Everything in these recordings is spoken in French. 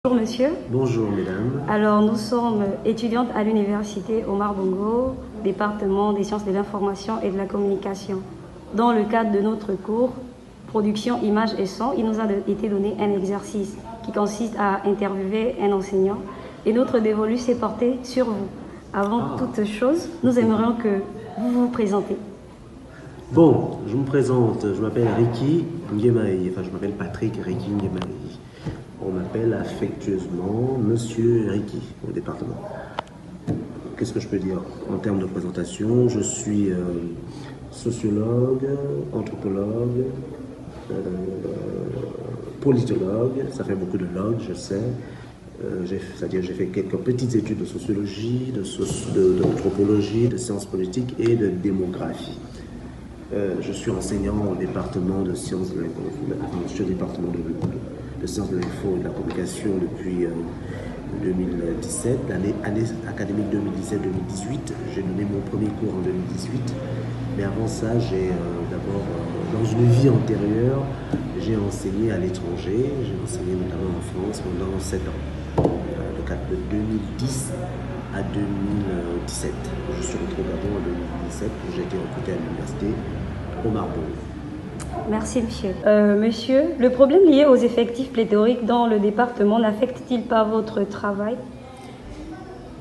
Bonjour monsieur. Bonjour mesdames. Alors nous sommes étudiantes à l'université Omar Bongo, département des sciences de l'information et de la communication. Dans le cadre de notre cours production images et son, il nous a été donné un exercice qui consiste à interviewer un enseignant et notre dévolu s'est porté sur vous. Avant toute chose, nous aimerions que vous vous présentez. Bon, je me présente, je m'appelle Ricky Nguemaï, enfin je m'appelle Patrick Ricky Nguemaï. On m'appelle affectueusement Monsieur Ricky au département. Qu'est-ce que je peux dire en termes de présentation? Je suis sociologue, anthropologue, politologue, ça fait beaucoup de log, je sais. C'est-à-dire j'ai fait quelques petites études de sociologie, d'anthropologie, de sciences politiques et de démographie. Je suis enseignant au département de sciences de l'info, de sciences de l'info et de la communication depuis 2017, l'année académique 2017-2018. J'ai donné mon premier cours en 2018, mais avant ça, j'ai d'abord, dans une vie antérieure, j'ai enseigné à l'étranger. J'ai enseigné notamment en France pendant 7 ans, de 2010 à 2017. Je suis rentré au Gabon en 2017 où j'ai été recruté à l'université Omar Bongo. Merci monsieur. Monsieur, le problème lié aux effectifs pléthoriques dans le département n'affecte-t-il pas votre travail?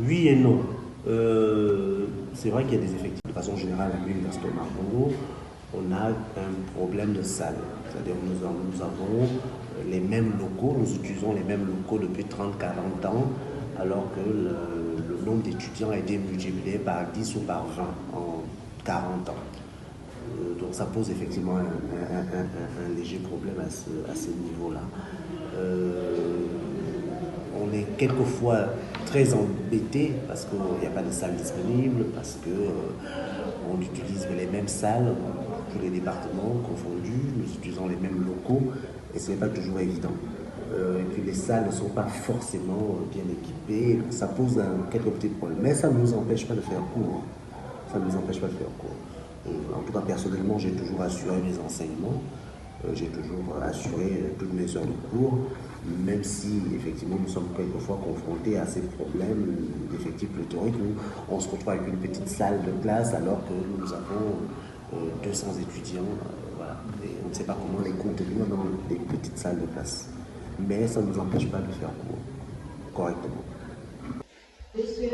Oui et non. C'est vrai qu'il y a des effectifs. De façon générale, à l'université Omar Bongo, on a un problème de salle. C'est-à-dire que nous avons les mêmes locaux, nous utilisons les mêmes locaux depuis 30-40 ans, alors que le nombre d'étudiants a été multiplié par 10 ou par 20 en 40 ans. Donc ça pose effectivement un léger problème à ce niveau-là. On est quelquefois très embêté parce qu'il n'y a pas de salle disponible, parce qu'on utilise les mêmes salles, tous les départements confondus, nous utilisons les mêmes locaux et ce n'est pas toujours évident. Et puis les salles ne sont pas forcément bien équipées, ça pose quelques petits problèmes. Mais ça ne nous empêche pas de faire cours. Ça ne nous empêche pas de faire cours. En tout cas, personnellement, j'ai toujours assuré mes enseignements, j'ai toujours assuré toutes mes heures de cours, même si, effectivement, nous sommes quelquefois confrontés à ces problèmes d'effectifs pléthoriques où on se retrouve avec une petite salle de classe alors que nous avons 200 étudiants, voilà. Et on ne sait pas comment les contenir dans des petites salles de classe. Mais ça ne nous empêche pas de faire cours correctement. Monsieur,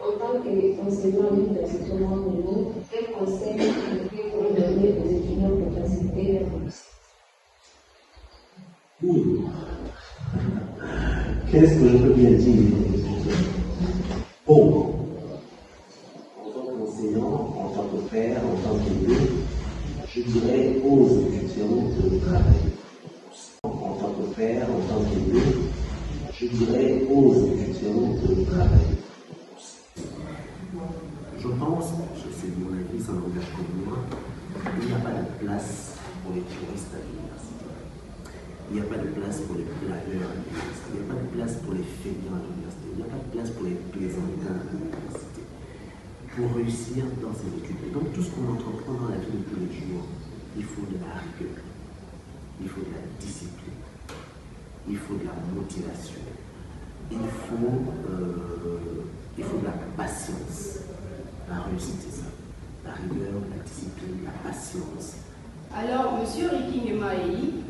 en tant qu'enseignant à l'université de Montréal, quel conseil pourriez-vous donner aux étudiants pour faciliter leur réussite? Oui. Qu'est-ce que je peux bien dire? Bon, en tant qu'enseignant, en tant que père, en tant qu'élu, je dirais aux étudiants de travailler. En tant que père, en tant qu'élu, je dirais aux étudiants de travailler. Je pense, c'est mon avis, ça n'engage que moi, il n'y a pas de place pour les touristes à l'université. Il n'y a pas de place pour les blagueurs à l'université. Il n'y a pas de place pour les feignants à l'université. Il n'y a pas de place pour les plaisantins à l'université. Pour réussir dans ces études, et donc tout ce qu'on entreprend dans la vie de tous les jours, il faut de la rigueur, il faut de la discipline, il faut de la motivation, il faut de la patience. La réussite, c'est ça. La rigueur, la discipline, la patience. Alors, Monsieur Ricky Nguemaï,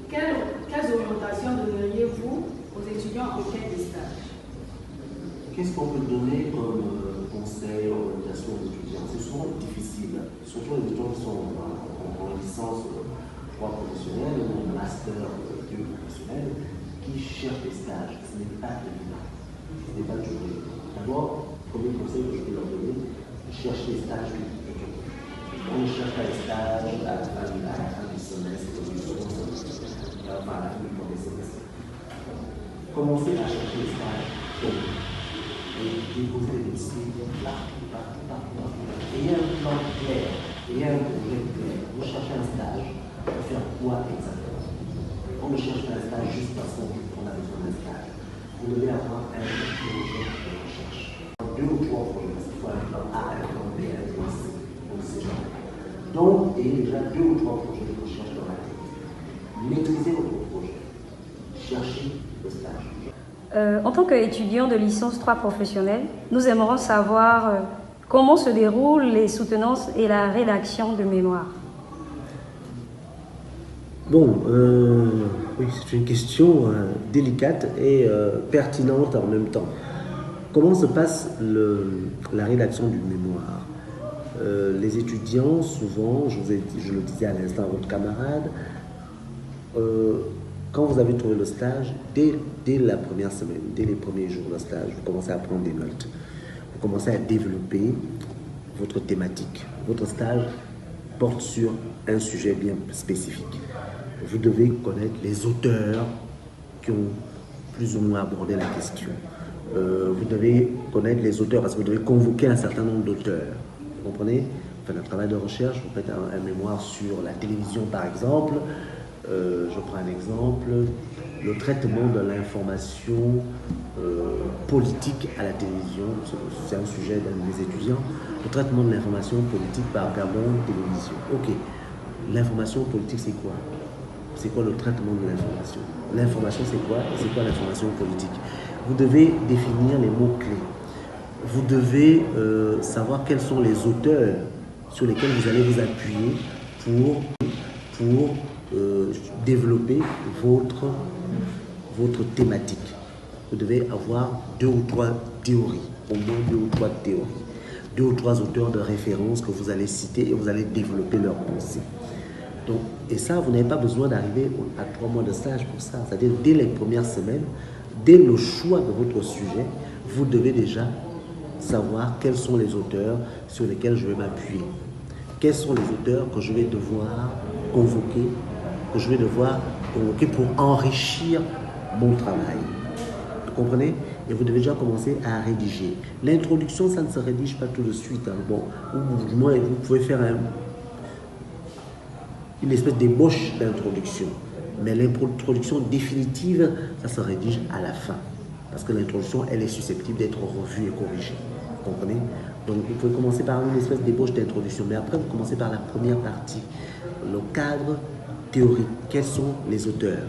quelles orientations donneriez-vous aux étudiants en quête de stage? Qu'est-ce qu'on peut donner comme conseil, orientation aux étudiants? C'est souvent difficile, surtout les étudiants qui sont en licence droit professionnel ou en master professionnel, qui cherchent des stages. Ce n'est pas évident. Ce n'est pas toujours évident. D'abord, premier conseil que je peux leur donner, chercher des stages tout de suite. On ne cherche pas les stages à la fin du semestre, à la fin du premier semestre. Commencez à chercher les stages tôt. Et déposer des dossiers partout. Ayez un plan clair, ayez un projet clair. Vous cherchez un stage pour faire quoi exactement? On ne cherche pas un stage juste parce qu'on a besoin d'un stage. Vous devez avoir un projet de recherche. 2 ou 3 projets, parce qu'il faut un plan A, un plan B, un plan C, on sait jamais. Donc, ayez déjà 2 ou 3 projets de recherche dans la tête. Maîtrisez votre projet. Cherchez le stage. En tant qu'étudiant de licence 3 professionnelle, nous aimerions savoir comment se déroulent les soutenances et la rédaction de mémoire. Bon, oui, c'est une question délicate et pertinente en même temps. Comment se passe la rédaction du mémoire? Les étudiants, souvent, je le disais à l'instant à votre camarade, quand vous avez trouvé le stage, dès la première semaine, dès les premiers jours de stage, vous commencez à prendre des notes. Vous commencez à développer votre thématique. Votre stage porte sur un sujet bien spécifique. Vous devez connaître les auteurs qui ont plus ou moins abordé la question. Vous devez connaître les auteurs parce que vous devez convoquer un certain nombre d'auteurs. Vous comprenez? Vous faites un travail de recherche, vous faites un mémoire sur la télévision par exemple. Je prends un exemple, le traitement de l'information politique à la télévision, c'est un sujet d'un de mes étudiants, le traitement de l'information politique par Gabon Télévision. Ok, l'information politique c'est quoi? C'est quoi le traitement de l'information? L'information c'est quoi? Et c'est quoi l'information politique? Vous devez définir les mots-clés. Vous devez savoir quels sont les auteurs sur lesquels vous allez vous appuyer pour développer votre thématique. Vous devez avoir 2 ou 3 théories, au moins 2 ou 3 théories. 2 ou 3 auteurs de référence que vous allez citer et vous allez développer leurs pensées. Donc, et ça, vous n'avez pas besoin d'arriver à 3 mois de stage pour ça. C'est-à-dire, dès les premières semaines, dès le choix de votre sujet, vous devez déjà savoir quels sont les auteurs sur lesquels je vais m'appuyer. Quels sont les auteurs que je vais devoir convoquer, pour enrichir mon travail. Vous comprenez? Et vous devez déjà commencer à rédiger. L'introduction, ça ne se rédige pas tout de suite. Hein. Bon, ou du moins, vous pouvez faire une espèce d'ébauche d'introduction. Mais l'introduction définitive, ça se rédige à la fin. Parce que l'introduction, elle est susceptible d'être revue et corrigée. Vous comprenez? Donc, vous pouvez commencer par une espèce d'ébauche d'introduction. Mais après, vous commencez par la première partie. Le cadre théorique. Quels sont les auteurs?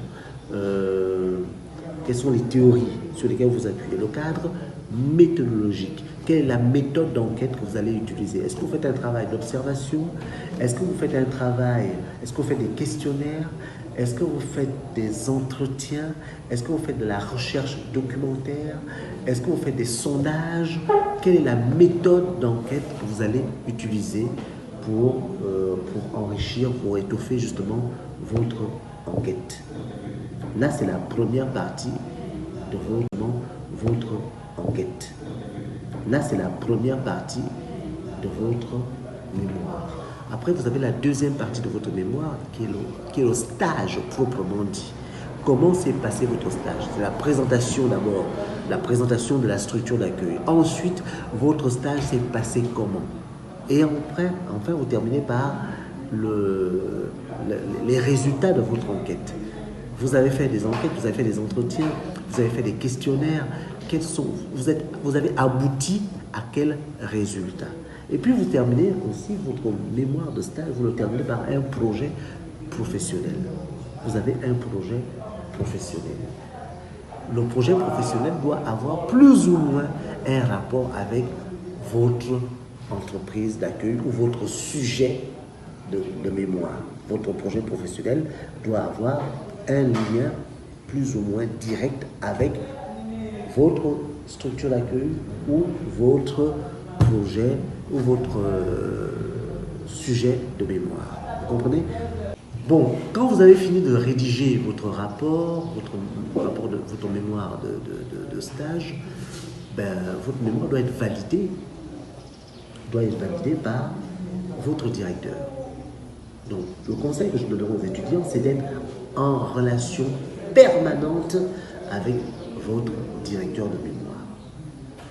Quelles sont les théories sur lesquelles vous appuyez? Le cadre méthodologique. Quelle est la méthode d'enquête que vous allez utiliser? Est-ce que vous faites un travail d'observation? Est-ce que vous faites un travail? Est-ce que vous faites des questionnaires? Est-ce que vous faites des entretiens? Est-ce que vous faites de la recherche documentaire? Est-ce que vous faites des sondages? Quelle est la méthode d'enquête que vous allez utiliser pour enrichir, pour étoffer justement votre enquête? Là, c'est la première partie de votre enquête. Là, c'est la première partie de votre mémoire. Après, vous avez la deuxième partie de votre mémoire qui est le stage proprement dit. Comment s'est passé votre stage? C'est la présentation d'abord, la présentation de la structure d'accueil. Ensuite, votre stage s'est passé comment? Et enfin, vous terminez par les résultats de votre enquête. Vous avez fait des enquêtes, vous avez fait des entretiens, vous avez fait des questionnaires. Vous avez abouti à quel résultat? Et puis vous terminez aussi votre mémoire de stage, vous le terminez par un projet professionnel. Vous avez un projet professionnel. Le projet professionnel doit avoir plus ou moins un rapport avec votre entreprise d'accueil ou votre sujet de mémoire. Votre projet professionnel doit avoir un lien plus ou moins direct avec votre structure d'accueil ou votre projet ou votre sujet de mémoire. Vous comprenez? Bon, quand vous avez fini de rédiger votre rapport, votre mémoire de stage, votre mémoire doit être validée par votre directeur. Donc, le conseil que je donnerai aux étudiants, c'est d'être en relation permanente avec votre directeur de mémoire.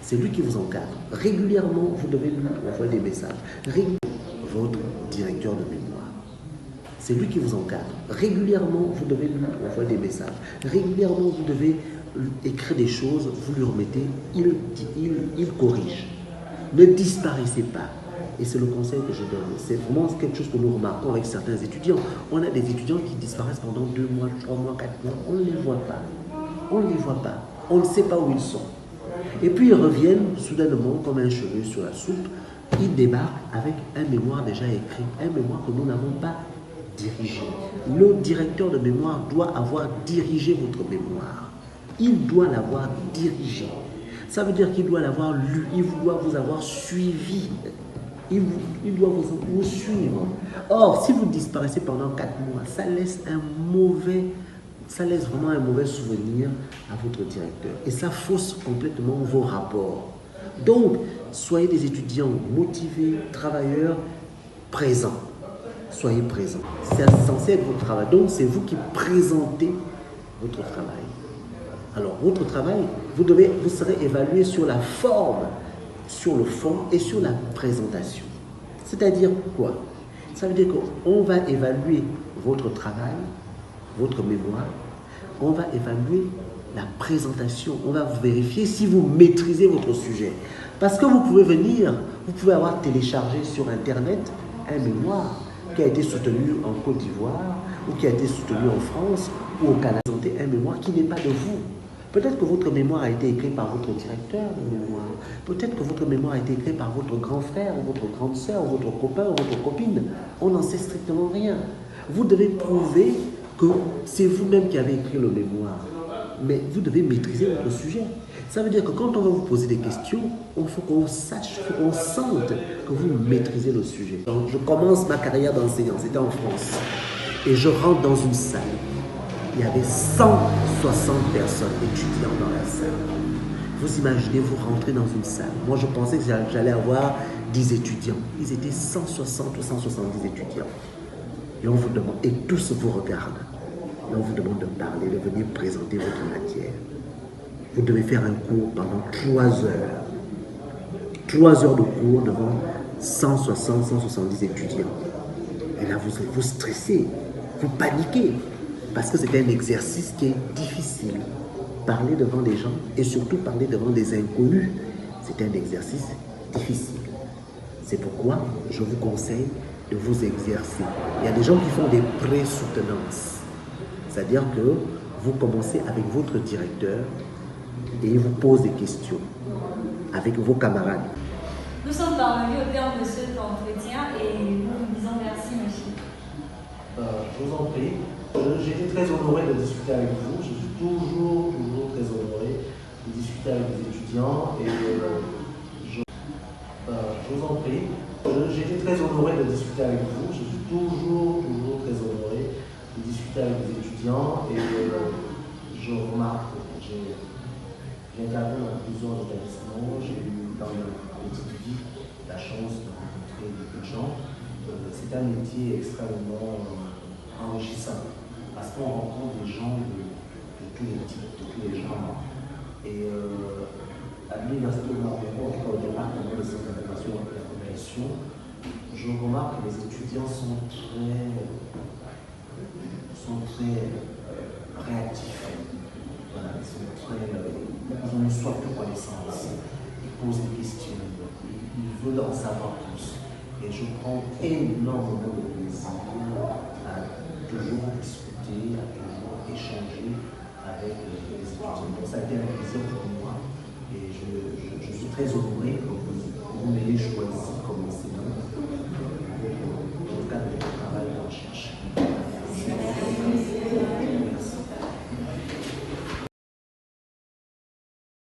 C'est lui qui vous encadre. Régulièrement, vous devez lui envoyer des messages. Votre directeur de mémoire. C'est lui qui vous encadre. Régulièrement, vous devez lui envoyer des messages. Régulièrement, vous devez écrire des choses, vous lui remettez, il corrige. Ne disparaissez pas. Et c'est le conseil que je donne. C'est vraiment quelque chose que nous remarquons avec certains étudiants. On a des étudiants qui disparaissent pendant 2 mois, 3 mois, 4 mois. On ne les voit pas. On ne les voit pas. On ne sait pas où ils sont. Et puis ils reviennent soudainement comme un cheveu sur la soupe. Ils débarquent avec un mémoire déjà écrit, un mémoire que nous n'avons pas dirigé. Le directeur de mémoire doit avoir dirigé votre mémoire. Il doit l'avoir dirigé. Ça veut dire qu'il doit l'avoir lu, il doit vous avoir suivi. Il doit vous suivre. Or, si vous disparaissez pendant 4 mois, ça laisse vraiment un mauvais souvenir à votre directeur. Et ça fausse complètement vos rapports. Donc, soyez des étudiants motivés, travailleurs, présents. Soyez présents. C'est censé être votre travail. Donc, c'est vous qui présentez votre travail. Alors, votre travail, vous serez évalué sur la forme, sur le fond et sur la présentation. C'est-à-dire quoi? Ça veut dire qu'on va évaluer votre travail, votre mémoire, on va évaluer la présentation, on va vérifier si vous maîtrisez votre sujet. Parce que vous pouvez venir, vous pouvez avoir téléchargé sur Internet un mémoire qui a été soutenu en Côte d'Ivoire ou qui a été soutenu en France ou au Canada. Un mémoire qui n'est pas de vous. Peut-être que votre mémoire a été écrit par votre directeur de mémoire. Peut-être que votre mémoire a été écrit par votre grand frère ou votre grande sœur ou votre copain ou votre copine. On n'en sait strictement rien. Vous devez prouver que c'est vous-même qui avez écrit le mémoire. Mais vous devez maîtriser votre sujet. Ça veut dire que quand on va vous poser des questions, il faut qu'on sache, il faut qu'on sente que vous maîtrisez le sujet. Donc, je commence ma carrière d'enseignant, c'était en France. Et je rentre dans une salle. Il y avait 160 personnes, étudiants dans la salle. Vous imaginez, vous rentrez dans une salle. Moi, je pensais que j'allais avoir 10 étudiants. Ils étaient 160 ou 170 étudiants. Et on vous demande, et tous vous regardent. Et on vous demande de parler, de venir présenter votre matière. Vous devez faire un cours pendant 3 heures. 3 heures de cours devant 160, 170 étudiants. Et là, vous stressez, vous paniquez. Parce que c'est un exercice qui est difficile. Parler devant des gens et surtout parler devant des inconnus, c'est un exercice difficile. C'est pourquoi je vous conseille de vous exercer. Il y a des gens qui font des pré-soutenances. C'est-à-dire que vous commencez avec votre directeur et il vous pose des questions avec vos camarades. Nous sommes parvenus au terme de cet entretien et nous vous disons merci, monsieur. Je vous en prie. J'étais très honoré de discuter avec vous. Je suis toujours très honoré de discuter avec les étudiants. Et je vous en prie. J'étais très honoré de discuter avec vous. Je suis toujours très honoré de discuter avec les étudiants. Et je remarque que j'ai intervenu dans plusieurs établissements. J'ai eu dans ma petite vie la chance de rencontrer beaucoup de gens. C'est un métier extrêmement enrichissant. Parce qu'on rencontre des gens de tous les types, de tous les genres. Et à l'université de Montréal, en tout cas au département de sciences de l'information et de la communication, je remarque que les étudiants sont très réactifs. Voilà, ils ont une soif de connaissance. Ils posent des questions. Ils veulent en savoir plus. Et je prends énormément de plaisir à toujours discuter, à toujours échanger avec les étudiants. Donc ça a été un plaisir pour moi et je suis très honoré que vous m'ayez